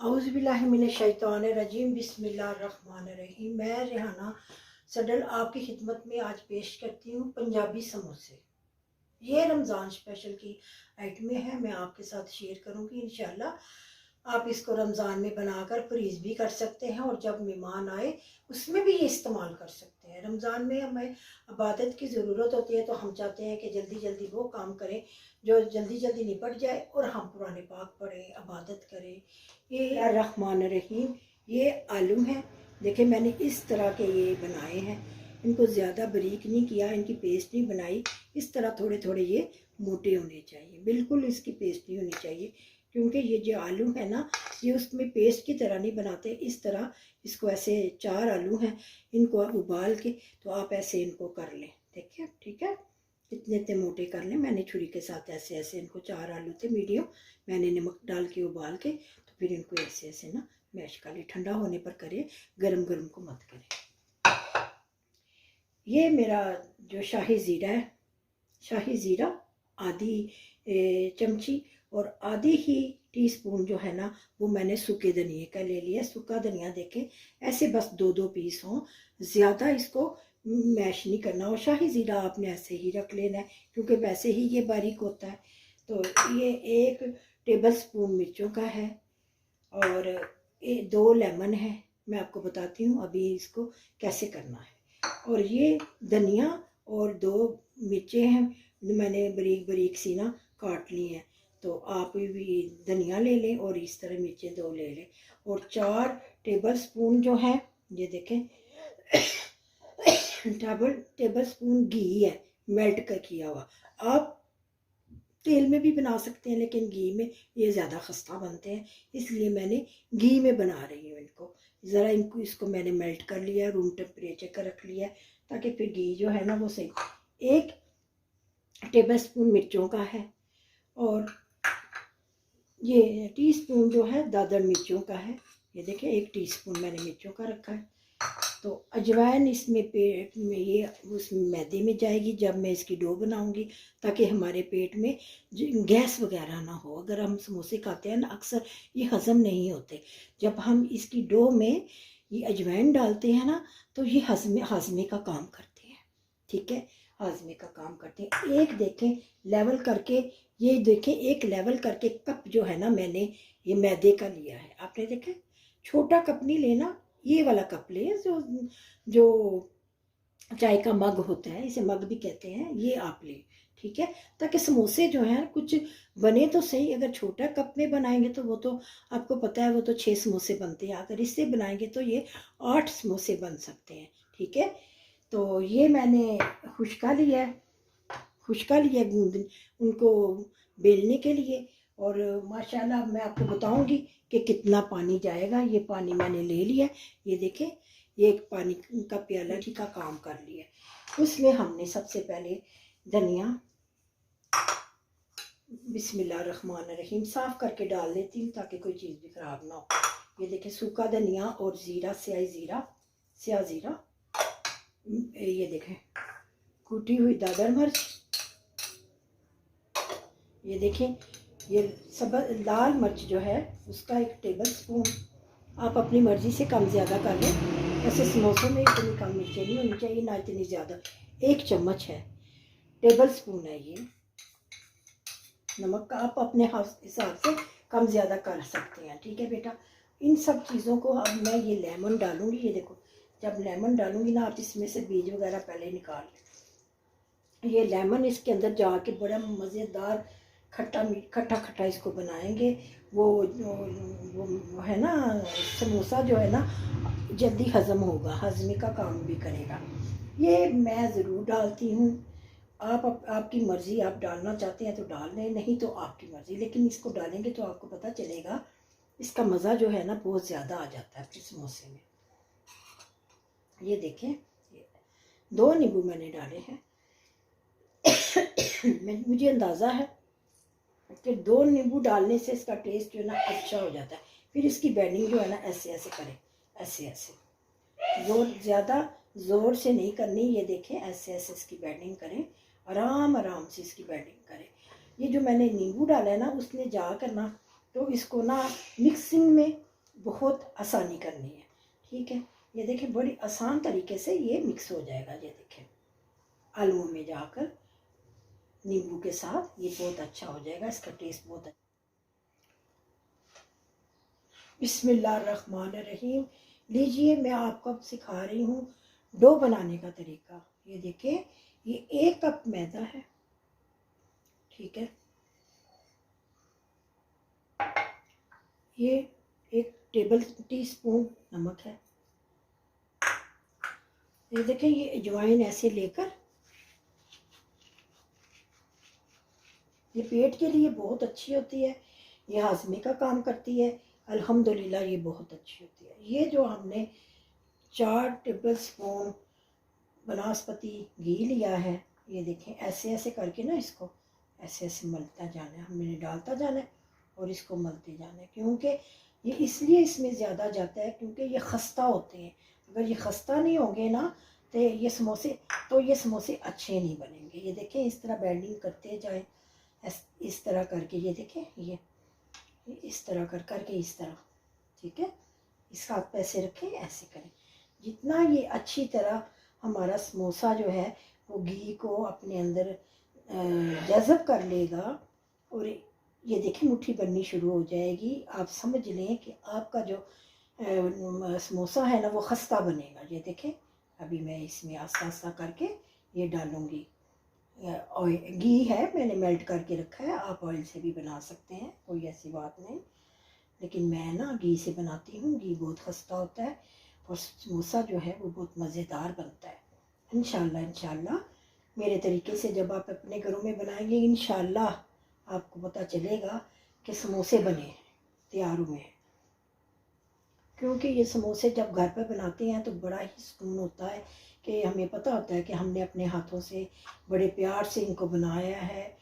औज़ुबिल्लाहिमिनश्शैतानिर्रजीम बिस्मिल्लाहिर्रहमानिर्रहीम। मैं रेहाना सडल आपकी खिदमत में आज पेश करती हूँ पंजाबी समोसे। ये रमज़ान स्पेशल की आइटमें हैं, मैं आपके साथ शेयर करूँगी इंशाल्लाह। आप इसको रमज़ान में बनाकर फ्रीज़ भी कर सकते हैं और जब मेहमान आए उसमें भी ये इस्तेमाल कर सकते हैं। रमज़ान में हमें इबादत की ज़रूरत होती है, तो हम चाहते हैं कि जल्दी जल्दी वो काम करें जो जल्दी जल्दी निपट जाए और हम कुरान पाक पढ़ें, इबादत करें। ये रहमान रहीम, ये आलू हैं। देखिए मैंने इस तरह के ये बनाए हैं, इनको ज़्यादा बारीक नहीं किया, इनकी पेस्ट नहीं बनाई। इस तरह थोड़े थोड़े ये मोटे होने चाहिए, बिल्कुल इसकी पेस्ट नहीं होनी चाहिए, क्योंकि ये जो आलू है ना, ये उसमें पेस्ट की तरह नहीं बनाते। इस तरह इसको ऐसे 4 आलू हैं, इनको आप उबाल के तो आप ऐसे इनको कर लें। देखिए ठीक है, इतने इतने मोटे कर लें। मैंने छुरी के साथ ऐसे ऐसे इनको 4 आलू थे मीडियम, मैंने नमक डाल के उबाल के तो फिर इनको ऐसे ऐसे ना मैश कर ले। ठंडा होने पर करें, गरम गरम को मत करें। ये मेरा जो शाही ज़ीरा है, शाही ज़ीरा आधी चमची और आधी ही टीस्पून जो है ना, वो मैंने सूखे धनिए का ले लिया। सूखा धनिया देखें ऐसे बस 2-2 पीस हों, ज़्यादा इसको मैश नहीं करना। और शाही ज़ीरा आपने ऐसे ही रख लेना है, क्योंकि वैसे ही ये बारीक होता है। तो ये 1 टेबल स्पून मिर्चों का है और 2 लेमन है। मैं आपको बताती हूँ अभी इसको कैसे करना है। और ये धनिया और 2 मिर्चें हैं, मैंने बारीक बारीक सी ना काट ली हैं। तो आप भी धनिया ले लें और इस तरह मिर्चें 2 ले लें। और 4 टेबल स्पून जो है, ये देखें टेबल स्पून घी है, मेल्ट कर किया हुआ। आप तेल में भी बना सकते हैं, लेकिन घी में ये ज़्यादा खस्ता बनते हैं, इसलिए मैंने घी में बना रही हूँ इनको। ज़रा इनको इसको मैंने मेल्ट कर लिया, रूम टेम्परेचर का रख लिया, ताकि फिर घी जो है ना वो सही। 1 टेबल स्पून मिर्चों का है और ये टीस्पून जो है दादर मिर्चों का है। ये देखिए 1 टीस्पून मैंने मिर्चों का रखा है। तो अजवाइन इसमें पेट में ये उस मैदे में जाएगी जब मैं इसकी डो बनाऊंगी, ताकि हमारे पेट में गैस वगैरह ना हो। अगर हम समोसे खाते हैं ना, अक्सर ये हज़म नहीं होते। जब हम इसकी डो में ये अजवाइन डालते हैं ना, तो ये हाजमे का काम करते हैं। ठीक है, हाजमे का काम करते हैं। एक देखें लेवल करके, ये देखें 1 लेवल करके कप जो है ना, मैंने ये मैदे का लिया है। आपने देखे, छोटा कप नहीं लेना, ये वाला कप ले, जो चाय का मग होता है, इसे मग भी कहते हैं, ये आप ले। ठीक है, ताकि समोसे जो हैं कुछ बने तो सही। अगर छोटा कप में बनाएंगे तो वो तो आपको पता है, वो तो 6 समोसे बनते हैं। अगर इससे बनाएंगे तो ये 8 समोसे बन सकते हैं। ठीक है, तो ये मैंने खुशका लिया है, खुशका लिया गूंद उनको बेलने के लिए। और माशाल्लाह मैं आपको बताऊंगी कि कितना पानी जाएगा। ये पानी मैंने ले लिया, ये देखें, ये एक पानी का प्याला का काम कर लिया। उसमें हमने सबसे पहले धनिया बिस्मिल्लाहिर्रहमानिर्रहीम साफ करके डाल देती हूँ, ताकि कोई चीज़ भी खराब ना हो। ये देखें सूखा धनिया और ज़ीरा, स्याह ज़ीरा, ये देखें कूटी हुई दादर मिर्च, ये देखें ये सब लाल मिर्च जो है उसका 1 टेबल स्पून। आप अपनी मर्ज़ी से कम ज़्यादा कर लें। ऐसे समोसों में इतनी कम मिर्चें नहीं होनी चाहिए, ना इतनी ज़्यादा। 1 चम्मच है, टेबल स्पून है ये। नमक का आप अपने हिसाब से कम ज़्यादा कर सकते हैं। ठीक है बेटा, इन सब चीज़ों को अब मैं ये लेमन डालूँगी। ये देखो, जब लेमन डालूँगी ना, आप इसमें से बीज वगैरह पहले निकाल लें। ये लेमन इसके अंदर जाके बड़ा मज़ेदार खट्टा इसको बनाएंगे। वो है ना, समोसा जो है ना जल्दी हज़म होगा, हज़मे का काम भी करेगा। ये मैं ज़रूर डालती हूँ। आपकी मर्ज़ी, आप डालना चाहते हैं तो डाल लें, नहीं तो आपकी मर्ज़ी। लेकिन इसको डालेंगे तो आपको पता चलेगा, इसका मज़ा जो है ना बहुत ज़्यादा आ जाता है फिर समोसे में। ये देखें, 2 नींबू मैंने डाले हैं। मुझे अंदाज़ा है कि 2 नींबू डालने से इसका टेस्ट जो है ना अच्छा हो जाता है। फिर इसकी बेडिंग जो है ना ऐसे ऐसे करें, ऐसे ऐसे, ज़्यादा ज़ोर से नहीं करनी। ये देखें ऐसे ऐसे इसकी बेडिंग करें, आराम आराम से इसकी बेडिंग करें। ये जो मैंने नींबू डाला है ना, उसने जा कर ना, तो इसको ना मिक्सिंग में बहुत आसानी करनी है। ठीक है, ये देखें बड़ी आसान तरीके से ये मिक्स हो जाएगा। ये देखें आलूओं में जाकर नींबू के साथ ये बहुत अच्छा हो जाएगा, इसका टेस्ट बहुत अच्छा। बिस्मिल्लाहिर्रहमानिर्रहीम। लीजिए मैं आपको अब सिखा रही हूँ डो बनाने का तरीका। ये देखिए ये 1 कप मैदा है। ठीक है, ये 1 टेबल टीस्पून नमक है। ये देखिए ये अजवाइन ऐसे लेकर, ये पेट के लिए बहुत अच्छी होती है, ये हाजमे का काम करती है। अल्हम्दुलिल्लाह ये बहुत अच्छी होती है। ये जो हमने 4 टेबल स्पून बनास्पति घी लिया है, ये देखें ऐसे ऐसे करके ना इसको ऐसे ऐसे मलता जाना है, हमने डालता जाना है और इसको मलते जाना है। क्योंकि ये इसलिए इसमें ज़्यादा जाता है क्योंकि ये खस्ता होते हैं। अगर ये खस्ता नहीं होंगे ना तो ये समोसे अच्छे नहीं बनेंगे। ये देखें इस तरह बेंडिंग करते जाए, इस तरह करके, ये देखें ये इस तरह कर करके इस तरह। ठीक है, इसका हाथ पे ऐसे रखें, ऐसे करें। जितना ये अच्छी तरह हमारा समोसा जो है वो घी को अपने अंदर जज़ब कर लेगा और ये देखें मुट्ठी बननी शुरू हो जाएगी। आप समझ लें कि आपका जो समोसा है ना वो खस्ता बनेगा। ये देखें अभी मैं इसमें आस्ता आस्ता करके ये डालूँगी। ऑयल घी है मैंने मेल्ट करके रखा है, आप ऑयल से भी बना सकते हैं, कोई ऐसी बात नहीं, लेकिन मैं ना घी से बनाती हूँ। घी बहुत खस्ता होता है और समोसा जो है वो बहुत मज़ेदार बनता है। इंशाल्लाह मेरे तरीके से जब आप अपने घरों में बनाएंगे, इंशाल्लाह आपको पता चलेगा कि समोसे बने तैयार हुए हैं। क्योंकि ये समोसे जब घर पर बनाते हैं तो बड़ा ही सुकून होता है कि हमें पता होता है कि हमने अपने हाथों से बड़े प्यार से इनको बनाया है,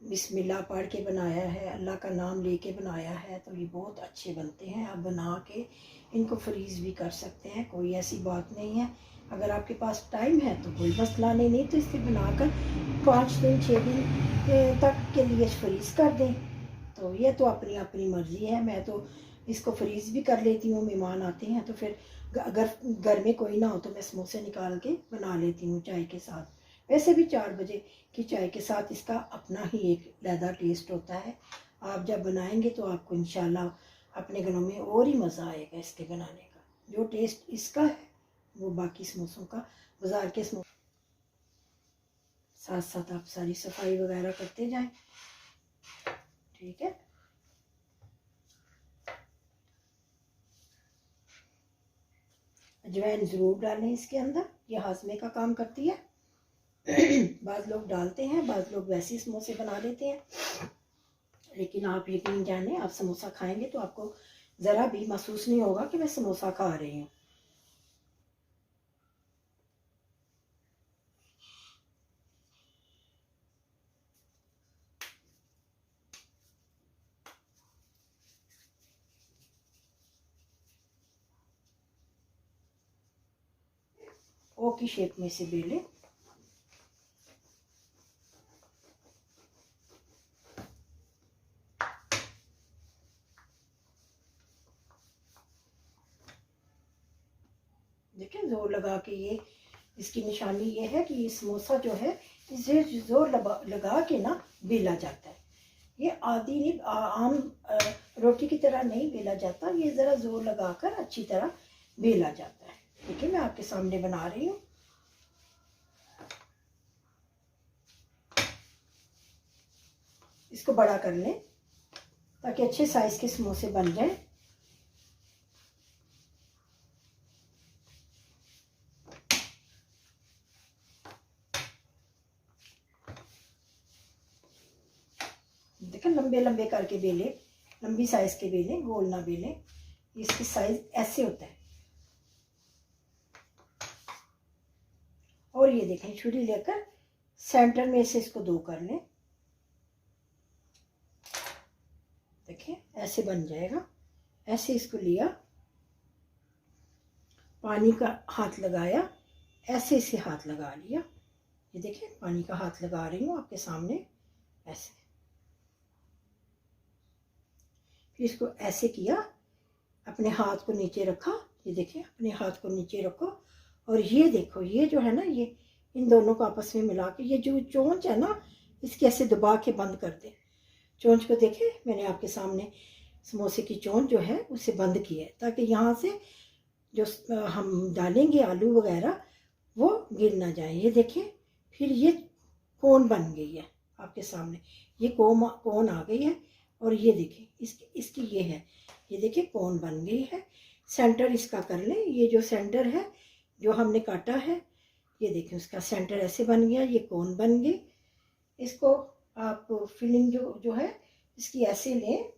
बिस्मिल्लाह पढ़ के बनाया है, अल्लाह का नाम लेके बनाया है, तो ये बहुत अच्छे बनते हैं। आप बना के इनको फ्रीज़ भी कर सकते हैं, कोई ऐसी बात नहीं है। अगर आपके पास टाइम है तो कोई मसला नहीं तो इसे बनाकर 5 दिन 6 दिन तक के लिए फ्रीज़ कर दें। तो ये तो अपनी अपनी मर्ज़ी है। मैं तो इसको फ्रीज़ भी कर लेती हूँ, मेहमान आते हैं तो फिर अगर घर में कोई ना हो तो मैं समोसे निकाल के बना लेती हूँ चाय के साथ। वैसे भी 4 बजे की चाय के साथ इसका अपना ही एक लहदा टेस्ट होता है। आप जब बनाएंगे तो आपको इंशाल्लाह अपने घरों में और ही मज़ा आएगा इसके बनाने का। जो टेस्ट इसका है वो बाकी समोसों का, बाज़ार के समोसे। साथ साथ आप सारी सफाई वगैरह करते जाएं। ठीक है, अजवाइन ज़रूर डालें इसके अंदर, ये हाजमे का काम करती है। बाज़ लोग डालते हैं, बाज़ लोग वैसे ही समोसे बना लेते हैं, लेकिन आप यकीन जाने आप समोसा खाएंगे तो आपको ज़रा भी महसूस नहीं होगा कि मैं समोसा खा रही हूँ। ओ की शेप में से बेलें। देखें जोर लगा के, ये इसकी निशानी ये है कि ये समोसा जो है इसे जोर लगा के ना बेला जाता है। ये आदि नहीं आम रोटी की तरह नहीं बेला जाता, ये ज़रा जोर लगाकर अच्छी तरह बेला जाता है। देखिए मैं आपके सामने बना रही हूँ। इसको बड़ा कर लें ताकि अच्छे साइज के समोसे बन जाए। देखें लंबे लंबे करके बेले, लंबी साइज के बेलें, गोल ना बेलें। इसकी साइज ऐसे होता है। और ये देखें छुरी लेकर सेंटर में से इसको 2 कर लें। देखें ऐसे बन जाएगा। ऐसे इसको लिया, पानी का हाथ लगाया, ऐसे इसे हाथ लगा लिया। ये देखें पानी का हाथ लगा रही हूँ आपके सामने ऐसे। फिर इसको ऐसे किया, अपने हाथ को नीचे रखा, ये देखिए अपने हाथ को नीचे रखो और ये देखो, ये जो है ना, ये इन दोनों को आपस में मिला के ये जो चोंच है ना, इसके ऐसे दबा के बंद कर दें। चोंच को देखे मैंने आपके सामने समोसे की चोंच जो है उसे बंद किया है, ताकि यहाँ से जो हम डालेंगे आलू वगैरह वो गिर ना जाए। ये देखिए, फिर ये कोन बन गई है आपके सामने, ये कोन आ गई है। और ये देखिए इसकी ये है, ये देखिए कोन बन गई है। सेंटर इसका कर लें, ये जो सेंटर है जो हमने काटा है, ये देखिए उसका सेंटर ऐसे बन गया, ये कोन बन गई। इसको आप फिलिंग जो है इसकी ऐसे लें,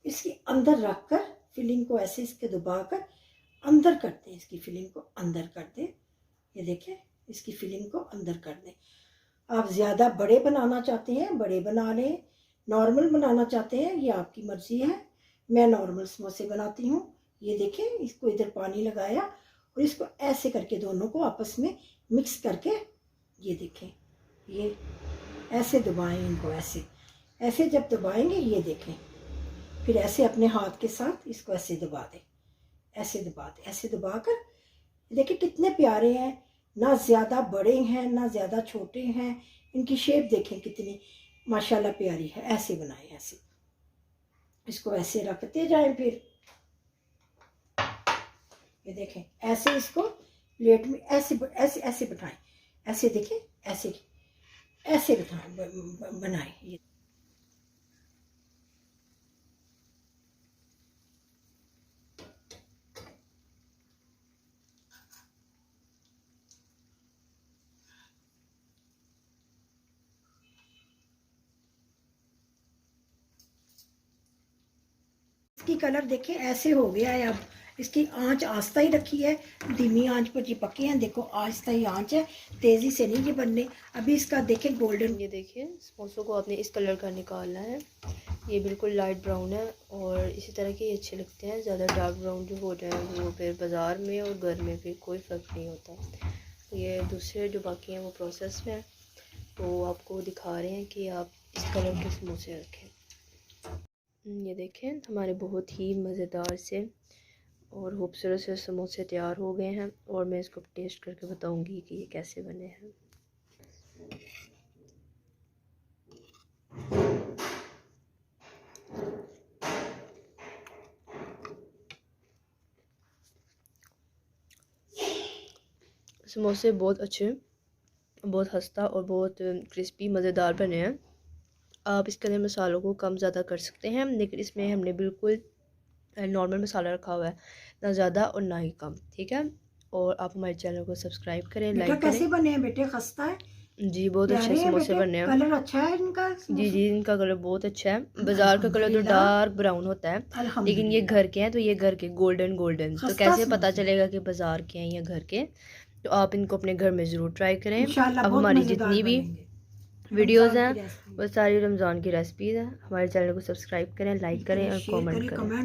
इसके अंदर रख कर फिलिंग को ऐसे इसके दबा कर अंदर कर दें, इसकी फिलिंग को अंदर कर दें। ये देखें, इसकी फिलिंग को अंदर कर दें। आप ज़्यादा बड़े बनाना चाहते हैं बड़े बना लें, नॉर्मल बनाना चाहते हैं ये आपकी मर्ज़ी है। मैं नॉर्मल समोसे बनाती हूँ। ये देखें, इसको इधर पानी लगाया और इसको ऐसे करके दोनों को आपस में मिक्स करके, ये देखें, ये ऐसे दबाएं इनको, ऐसे ऐसे जब दबाएंगे ये देखें, फिर ऐसे अपने हाथ के साथ इसको ऐसे दबा दें, ऐसे दबा दें, ऐसे दबा कर देखिए कितने प्यारे हैं, ना ज़्यादा बड़े हैं ना ज़्यादा छोटे हैं। इनकी शेप देखें कितनी माशाल्लाह प्यारी है। ऐसे बनाएं, ऐसे इसको ऐसे रखते जाएं। फिर ये देखें, ऐसे इसको प्लेट में ऐसे ऐसे ऐसे बिठाएं, ऐसे देखें, ऐसे ऐसे बिठाएं, बनाएं। ये इसकी कलर देखिए ऐसे हो गया है। अब इसकी आंच आस्ता ही रखी है, धीमी आंच पर ये पके हैं। देखो आस्ता ही आंच है, तेज़ी से नहीं ये बनने। अभी इसका देखें गोल्डन, ये देखिए समोसों को आपने इस कलर का निकालना है। ये बिल्कुल लाइट ब्राउन है और इसी तरह के ये अच्छे लगते हैं। ज़्यादा डार्क ब्राउन जो हो जाए वो फिर बाज़ार में और घर में फिर कोई फ़र्क नहीं होता। ये दूसरे जो बाकी हैं वो प्रोसेस में है, तो आपको दिखा रहे हैं कि आप इस कलर के समोसे रखें। ये देखें हमारे बहुत ही मज़ेदार से और खूबसूरत से समोसे तैयार हो गए हैं और मैं इसको टेस्ट करके बताऊंगी कि ये कैसे बने हैं। समोसे बहुत अच्छे, बहुत खस्ता और बहुत क्रिस्पी मज़ेदार बने हैं। आप इसके अंदर मसालों को कम ज़्यादा कर सकते हैं, लेकिन इसमें हमने बिल्कुल नॉर्मल मसाला रखा हुआ है, ना ज़्यादा और ना ही कम। ठीक है, और आप हमारे चैनल को सब्सक्राइब करें, लाइक करें। कैसे बने हैं बेटे? खस्ता है जी, बहुत अच्छे समोसे बने हैं। कलर अच्छा है इनका। जी, इनका कलर बहुत अच्छा है। बाजार का कलर तो डार्क ब्राउन होता है, लेकिन ये घर के हैं तो ये घर के गोल्डन तो कैसे पता चलेगा कि बाजार के हैं या घर के? तो आप इनको अपने घर में ज़रूर ट्राई करें। अब हमारी जितनी भी वीडियोज़ हैं वो सारी रमज़ान की रेसिपीज़ हैं। हमारे चैनल को सब्सक्राइब करें, लाइक करें और कमेंट करें।